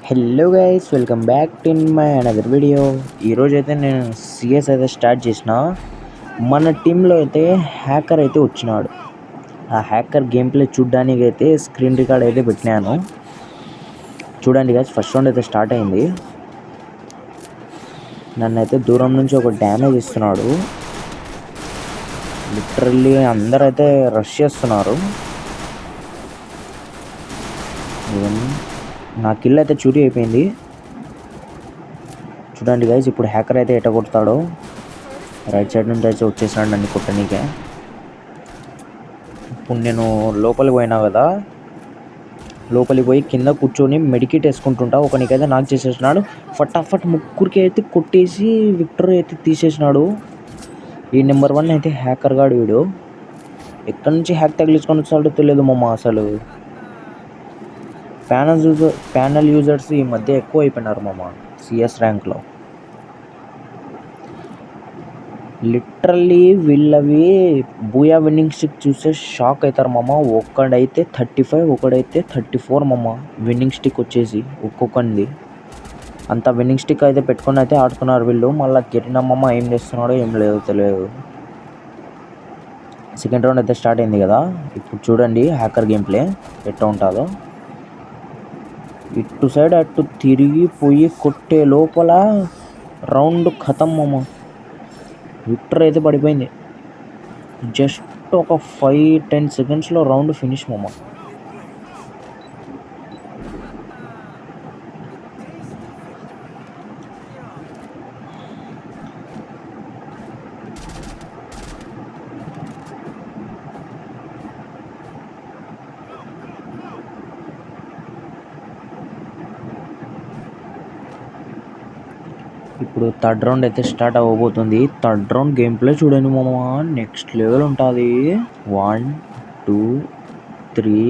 Hello guys, welcome back to my another video. ఈరోజు అయితే నేను సిఎస్ అయితే స్టార్ట్ చేసిన. మన టీంలో అయితే హ్యాకర్ అయితే వచ్చినాడు. ఆ హ్యాకర్ గేమ్ ప్లే చూడడానికి అయితే స్క్రీన్ రికార్డ్ అయితే పెట్టినాను. చూడండి గైస్, ఫస్ట్ రౌండ్ అయితే స్టార్ట్ అయింది. నన్ను అయితే దూరం నుంచి ఒక డ్యామేజ్ ఇస్తున్నాడు. లిటరల్లీ అందరూ అయితే రష్ చేస్తున్నారు. నా కిల్ అయితే చూరి అయిపోయింది. చూడండి గైస్, ఇప్పుడు హ్యాకర్ అయితే ఎట్ట కొడతాడో. రైట్ సైడ్ నుంచి అయితే వచ్చేసినాడు నన్ను కొట్టనీకే. ఇప్పుడు నేను లోపలికి పోయినా కదా, లోపలికి పోయి కింద కూర్చొని మెడికేట్ వేసుకుంటుంటా. ఒకనికైతే నాక్ చేసేసినాడు. ఫటాఫట్ ముగ్గురికి అయితే కొట్టేసి విక్టరీ అయితే తీసేసినాడు. ఈ నెంబర్ 1 అయితే హ్యాకర్ గాడు. వీడు ఎక్కడి నుంచి హ్యాక్ తగిలించుకొని వచ్చాడో తెలియదు మమ్మ. అసలు ప్యానల్ యూజర్స్ ఈ మధ్య ఎక్కువ అయిపోయినారు మమ్మ సిఎస్ ర్యాంక్లో. లిటరల్లీ వీళ్ళవి బూయా విన్నింగ్ స్టిక్ చూస్తే షాక్ అవుతారు మమ్మ. ఒక్కడైతే 35, ఒకడైతే 34 మమ్మ విన్నింగ్ స్టిక్ వచ్చేసి ఒక్కొక్కది. అంత విన్నింగ్ స్టిక్ అయితే పెట్టుకొని అయితే ఆడుతున్నారు వీళ్ళు. మళ్ళీ కిరణమ్మ ఏం చేస్తున్నాడో ఏం లేదో తెలియదు. సెకండ్ రౌండ్ అయితే స్టార్ట్ అయింది కదా. ఇప్పుడు చూడండి హ్యాకర్ గేమ్ ప్లే ఎట్లా ఉంటుందో. ఇటు సైడ్ అటు తిరిగిపోయి కొట్టే లోపల రౌండ్ ఖతం మమ్మ. విక్టర్ అయితే పడిపోయింది. జస్ట్ ఒక 5-10 సెకండ్స్లో రౌండ్ ఫినిష్ మమ్మ. ఇప్పుడు థర్డ్ రౌండ్ అయితే స్టార్ట్ అవ్వబోతుంది. థర్డ్ రౌండ్ గేమ్ ప్లే చూడండి మామ, నెక్స్ట్ లెవెల్ ఉంటుంది. 1 2 3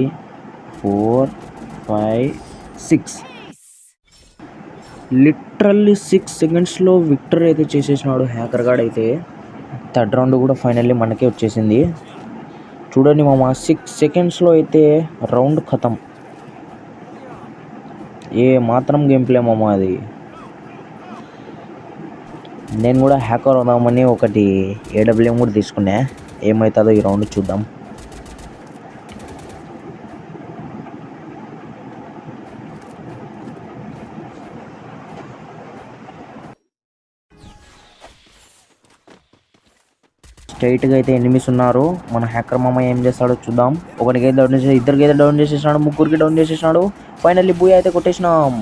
4 5 6 లిటరల్లీ 6 సెకండ్స్లో విక్టరీ అయితే చేసేసినాడు హ్యాకర్ గాడ్ అయితే. థర్డ్ రౌండ్ కూడా ఫైనల్లీ మనకే వచ్చేసింది. చూడండి మామ, 6 సెకండ్స్లో అయితే రౌండ్ ఖతం. ఏ మాత్రం గేమ్ ప్లే మామ అది. నేను కూడా హ్యాకర్ అవుదామని ఒకటి AWM కూడా తీసుకున్నా. ఏమవుతుందో ఈ రౌండ్ చూద్దాం. స్ట్రైట్గా అయితే ఎనిమిస్ ఉన్నారు. మన హ్యాకర్ మామ ఏం చేస్తాడో చూద్దాం. ఒకరికైతే డౌన్ చేసి, ఇద్దరికైతే డౌన్ చేసేసినాడు, ముగ్గురికి డౌన్ చేసేసినాడు. ఫైనల్లీ బూయా అయితే కొట్టేసినాం.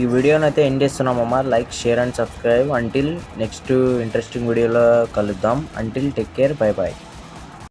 ఈ వీడియోని అయితే ఎండ్ చేస్తున్నామమ్మా. Like, share and subscribe. Until next interesting వీడియోలో కలుద్దాం. Until take care, bye bye.